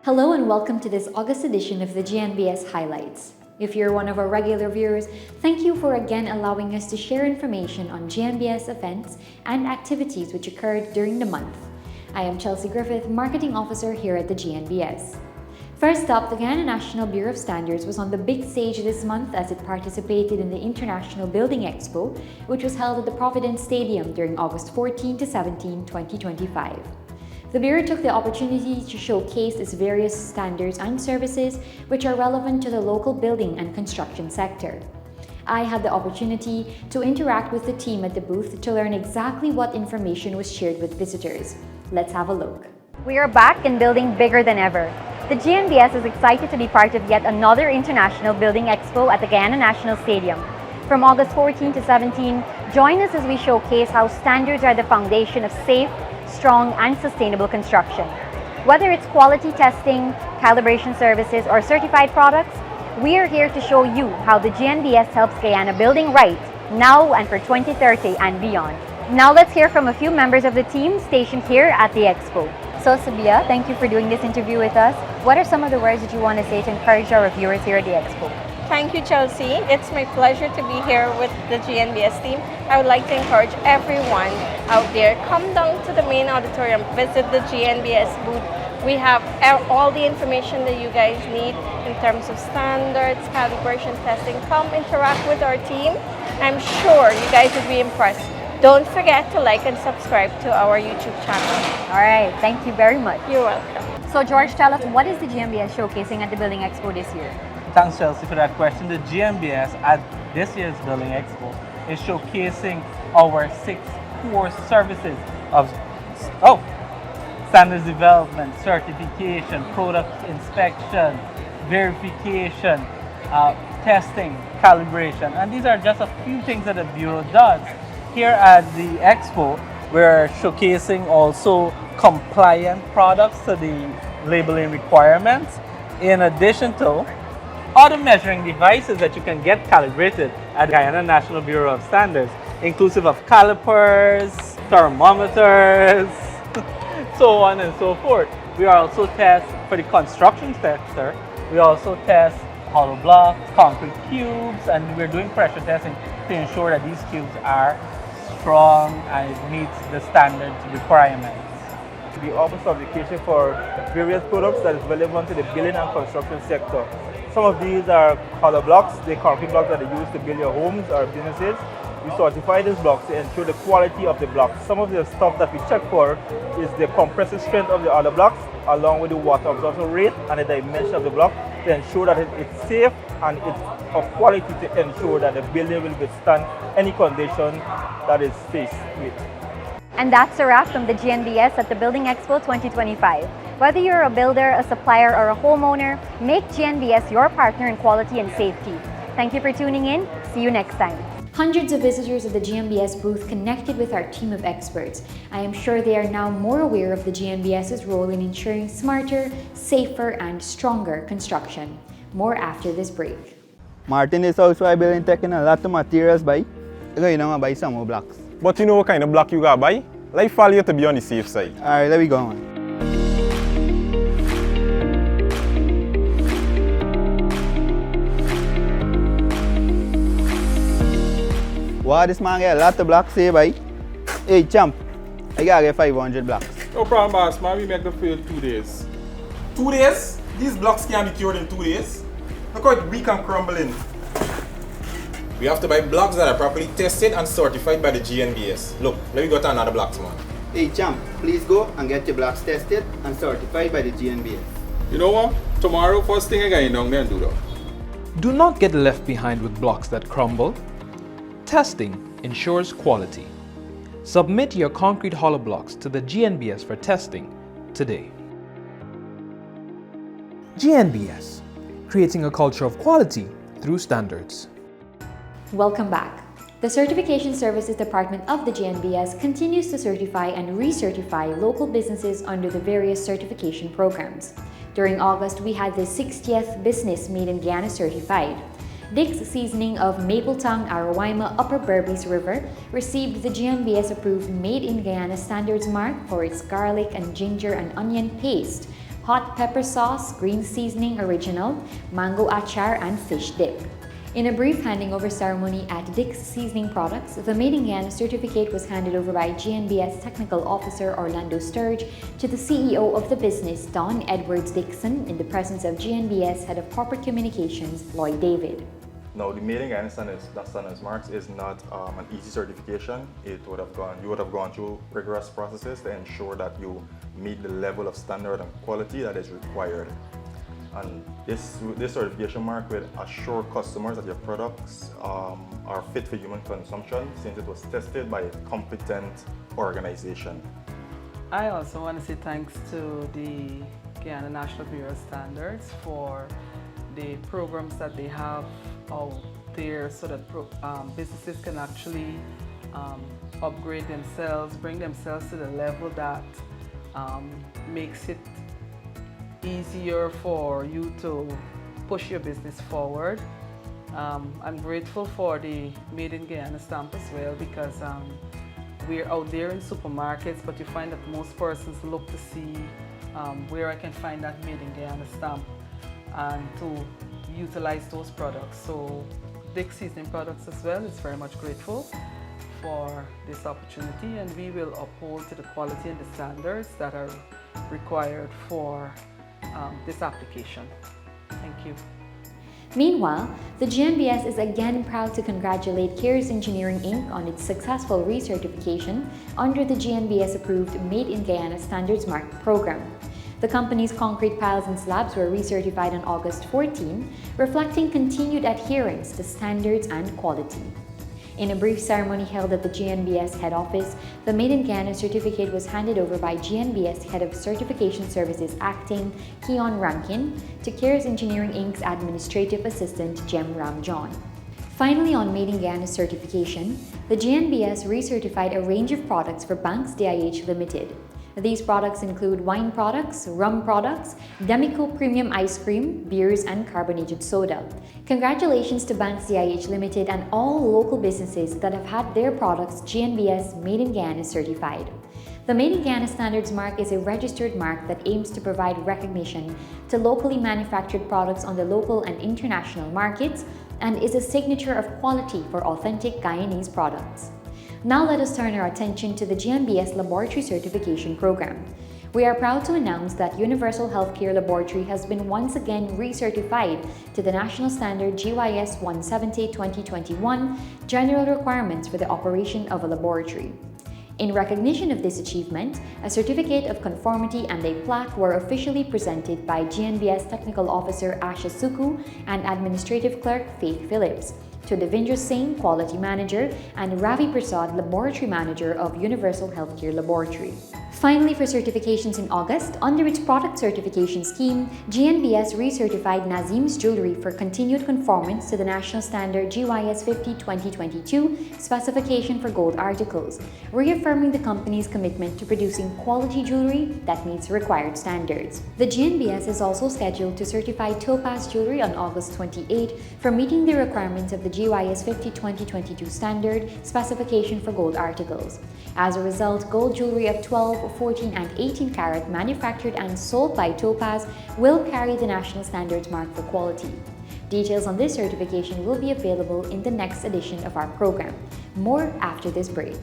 Hello and welcome to this August edition of the GNBS Highlights. If you're one of our regular viewers, thank you for again allowing us to share information on GNBS events and activities which occurred during the month. I am Chelsea Griffith, Marketing Officer here at the GNBS. First up, the Guyana National Bureau of Standards was on the big stage this month as it participated in the International Building Expo, which was held at the Providence Stadium during August 14 to 17, 2025. The Bureau took the opportunity to showcase its various standards and services which are relevant to the local building and construction sector. I had the opportunity to interact with the team at the booth to learn exactly what information was shared with visitors. Let's have a look. We are back and building bigger than ever. The GNBS is excited to be part of yet another International Building Expo at the Guyana National Stadium. From August 14 to 17, join us as we showcase how standards are the foundation of safe, strong, and sustainable construction. Whether it's quality testing, calibration services, or certified products, we are here to show you how the GNBS helps Guyana building right now and for 2030 and beyond. Now let's hear from a few members of the team stationed here at the Expo. So Sabia, thank you for doing this interview with us. What are some of the words that you want to say to encourage our viewers here at the Expo? Thank you, Chelsea. It's my pleasure to be here with the GNBS team. I would like to encourage everyone out there, come down to the main auditorium, visit the GNBS booth. We have all the information that you guys need in terms of standards, calibration, testing. Come interact with our team. I'm sure you guys will be impressed. Don't forget to like and subscribe to our YouTube channel. All right, thank you very much. You're welcome. So George, tell us, what is the GNBS showcasing at the Building Expo this year? Thanks, Chelsea, for that question. The GNBS at this year's Building Expo is showcasing our 6 core services of standards development, certification, product inspection, verification, testing, calibration. And these are just a few things that the Bureau does. Here at the Expo, we're showcasing also compliant products to the labeling requirements, in addition to other measuring devices that you can get calibrated at Guyana National Bureau of Standards, inclusive of calipers, thermometers, so on and so forth. We also test for the construction sector. We also test hollow blocks, concrete cubes, and we're doing pressure testing to ensure that these cubes are strong and it meets the standards requirements. We offer certification for various products that is relevant to the building and construction sector. Some of these are hollow blocks, the concrete blocks that are used to build your homes or businesses. We certify these blocks to ensure the quality of the blocks. Some of the stuff that we check for is the compressive strength of the hollow blocks, along with the water absorption rate and the dimension of the block, to ensure that it's safe and it's of quality, to ensure that the building will withstand any condition that is faced with. And that's a wrap from the GNBS at the Building Expo 2025. Whether you're a builder, a supplier, or a homeowner, make GNBS your partner in quality and safety. Thank you for tuning in. See you next time. Hundreds of visitors at the GNBS booth connected with our team of experts. I am sure they are now more aware of the GNBS's role in ensuring smarter, safer, and stronger construction. More after this break. Martin is also building taking a lot of materials by. You know, buy some more blocks. But you know what kind of block you got buy? Like failure to be on the safe side. Alright, there we go, man. Wow, this man get a lot of blocks here, boy. Hey, champ, I gotta get 500 blocks. No problem, boss, man. We make the field 2 days. 2 days? These blocks can't be cured in 2 days. Look how weak and crumbling. We have to buy blocks that are properly tested and certified by the GNBS. Look, let me go to another blocks, man. Hey, champ, please go and get your blocks tested and certified by the GNBS. You know what? Tomorrow, first thing I get down there and do that. Do not get left behind with blocks that crumble. Testing ensures quality. Submit your concrete hollow blocks to the GNBS for testing today. GNBS, creating a culture of quality through standards. Welcome back. The Certification Services Department of the GNBS continues to certify and recertify local businesses under the various certification programs. During August, we had the 60th Business Made in Guyana certified. Dick's Seasoning of Mapletown, Arawaima, Upper Berbice River received the GNBS approved Made in Guyana Standards mark for its garlic and ginger and onion paste, hot pepper sauce, green seasoning original, mango achar, and fish dip. In a brief handing over ceremony at Dick's Seasoning Products, the Made in Guyana certificate was handed over by GNBS Technical Officer Orlando Sturge to the CEO of the business, Don Edwards Dixon, in the presence of GNBS Head of Corporate Communications, Lloyd David. Now, the Made in Guyana standards marks is not an easy certification. You would have gone through rigorous processes to ensure that you meet the level of standard and quality that is required. And this certification mark will assure customers that your products are fit for human consumption since it was tested by a competent organization. I also want to say thanks to the Guyana National Bureau of Standards for the programs that they have out there so that businesses can actually upgrade themselves, bring themselves to the level that makes it easier for you to push your business forward. I'm grateful for the Made in Guyana stamp as well because we're out there in supermarkets, but you find that most persons look to see where I can find that Made in Guyana stamp and to utilize those products. So Dick's Seasoning Products as well is very much grateful for this opportunity, and we will uphold to the quality and the standards that are required for this application. Thank you. Meanwhile, the GNBS is again proud to congratulate Cares Engineering Inc. on its successful recertification under the GNBS-approved Made in Guyana Standards Mark program. The company's concrete piles and slabs were recertified on August 14, reflecting continued adherence to standards and quality. In a brief ceremony held at the GNBS head office, the Made in Guyana certificate was handed over by GNBS Head of Certification Services Acting, Keon Rankin, to Cares Engineering Inc.'s Administrative Assistant, Jem Ramjohn. Finally, on Made in Guyana certification, the GNBS recertified a range of products for Banks DIH Limited. These products include wine products, rum products, Demico Premium Ice Cream, beers, and carbonated soda. Congratulations to Banks DIH Limited and all local businesses that have had their products GNBS Made in Guyana certified. The Made in Guyana Standards Mark is a registered mark that aims to provide recognition to locally manufactured products on the local and international markets and is a signature of quality for authentic Guyanese products. Now let us turn our attention to the GNBS Laboratory Certification Program. We are proud to announce that Universal Healthcare Laboratory has been once again recertified to the National Standard GYS 170-2021 General Requirements for the Operation of a Laboratory. In recognition of this achievement, a certificate of conformity and a plaque were officially presented by GNBS Technical Officer Asha Suku and Administrative Clerk Faith Phillips to Devendra Singh, Quality Manager, and Ravi Prasad, Laboratory Manager of Universal Healthcare Laboratory. Finally, for certifications in August, under its product certification scheme, GNBS recertified Nazim's Jewelry for continued conformance to the National Standard GYS 50-2022 specification for gold articles, reaffirming the company's commitment to producing quality jewelry that meets required standards. The GNBS is also scheduled to certify Topaz Jewelry on August 28 for meeting the requirements of the GYS 50-2022 standard specification for gold articles. As a result, gold jewelry of 12, 14, and 18 carat manufactured and sold by Topaz will carry the National Standards Mark for quality. Details on this certification will be available in the next edition of our program. More after this break.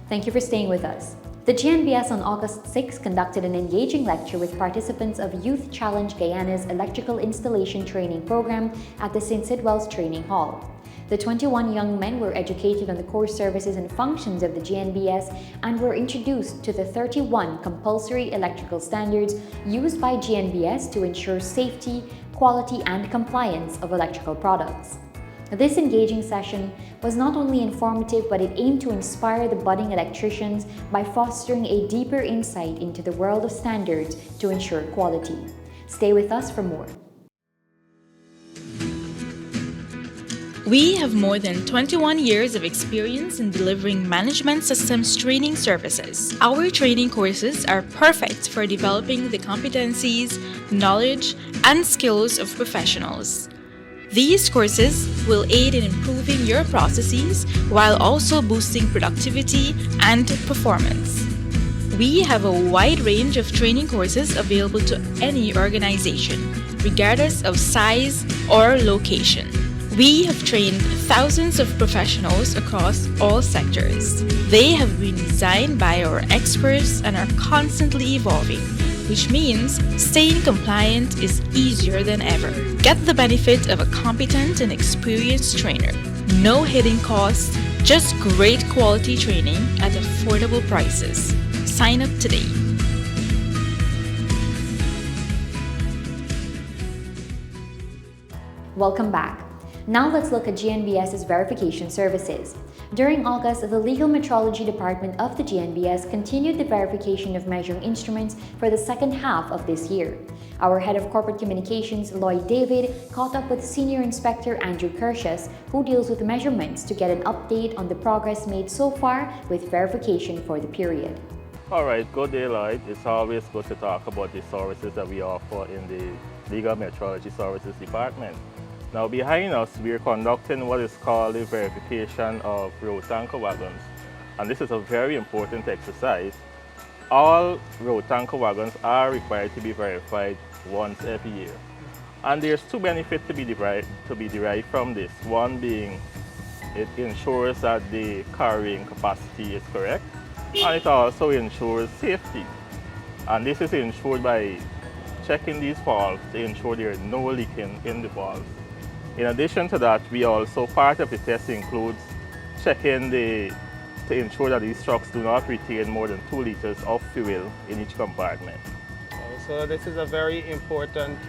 Thank you for staying with us. The GNBS on August 6 conducted an engaging lecture with participants of Youth Challenge Guyana's Electrical Installation Training Program at the St. Sidwell's Training Hall. The 21 young men were educated on the core services and functions of the GNBS and were introduced to the 31 compulsory electrical standards used by GNBS to ensure safety, quality, and compliance of electrical products. This engaging session was not only informative, but it aimed to inspire the budding electricians by fostering a deeper insight into the world of standards to ensure quality. Stay with us for more. We have more than 21 years of experience in delivering management systems training services. Our training courses are perfect for developing the competencies, knowledge, and skills of professionals. These courses will aid in improving your processes while also boosting productivity and performance. We have a wide range of training courses available to any organization, regardless of size or location. We have trained thousands of professionals across all sectors. They have been designed by our experts and are constantly evolving, which means staying compliant is easier than ever. Get the benefit of a competent and experienced trainer. No hidden costs, just great quality training at affordable prices. Sign up today. Welcome back. Now let's look at GNBS's verification services. During August, the Legal Metrology Department of the GNBS continued the verification of measuring instruments for the second half of this year. Our Head of Corporate Communications, Lloyd David, caught up with Senior Inspector Andrew Kershus, who deals with measurements, to get an update on the progress made so far with verification for the period. Alright, good day, Lloyd. It's always good to talk about the services that we offer in the Legal Metrology Services Department. Now behind us, we are conducting what is called the verification of road tanker wagons. And this is a very important exercise. All road tanker wagons are required to be verified once every year. And there's two benefits to be derived from this. One being, it ensures that the carrying capacity is correct, and it also ensures safety. And this is ensured by checking these valves to ensure there is no leaking in the valves. In addition to that, we also, part of the test includes checking to ensure that these trucks do not retain more than 2 liters of fuel in each compartment. So this is a very important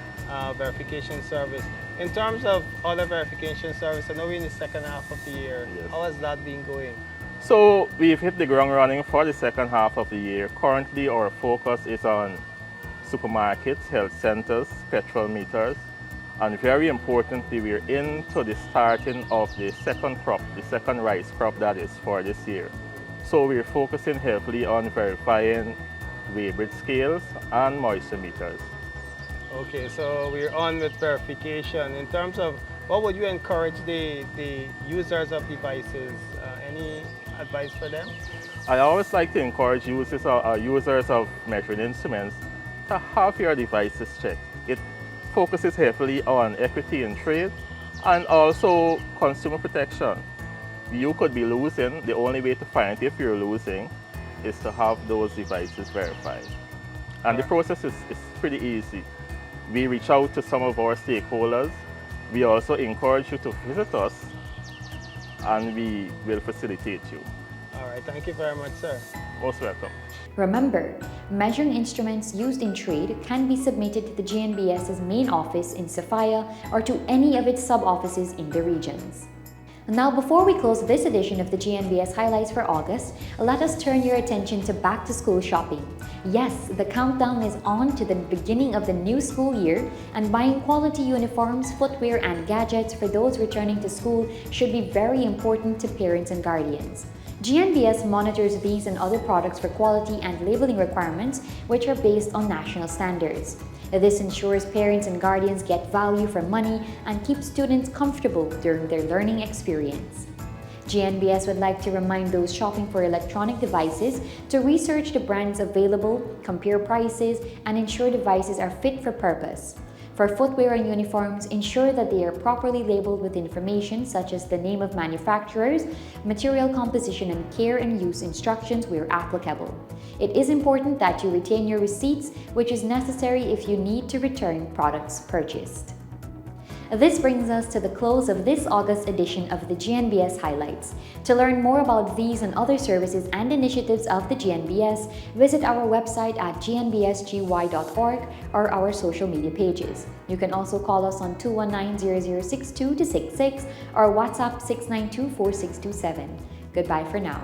verification service. In terms of other verification service, I know we're in the second half of the year. Yes. How has that been going? So we've hit the ground running for the second half of the year. Currently, our focus is on supermarkets, health centers, petrol meters, and very importantly, we're into the starting of the second crop, the second rice crop that is for this year. So we're focusing heavily on verifying weighbridge scales and moisture meters. Okay, so we're on with verification. In terms of what would you encourage the users of devices? Any advice for them? I always like to encourage users of measuring instruments to have your devices checked. It focuses heavily on equity in trade and also consumer protection. You could be losing. The only way to find if you're losing is to have those devices verified. And the process is pretty easy. We reach out to some of our stakeholders. We also encourage you to visit us, and we will facilitate you. All right, thank you very much, sir. Most welcome. Remember, measuring instruments used in trade can be submitted to the GNBS's main office in Sophia or to any of its sub-offices in the regions. Now, before we close this edition of the GNBS Highlights for August, let us turn your attention to back-to-school shopping. Yes, the countdown is on to the beginning of the new school year, and buying quality uniforms, footwear, and gadgets for those returning to school should be very important to parents and guardians. GNBS monitors these and other products for quality and labeling requirements, which are based on national standards. This ensures parents and guardians get value for money and keeps students comfortable during their learning experience. GNBS would like to remind those shopping for electronic devices to research the brands available, compare prices, and ensure devices are fit for purpose. For footwear and uniforms, ensure that they are properly labeled with information such as the name of manufacturers, material composition, and care and use instructions where applicable. It is important that you retain your receipts, which is necessary if you need to return products purchased. This brings us to the close of this August edition of the GNBS Highlights. To learn more about these and other services and initiatives of the GNBS, visit our website at gnbsgy.org or our social media pages. You can also call us on 219-0062-66 or WhatsApp 692-4627. Goodbye for now.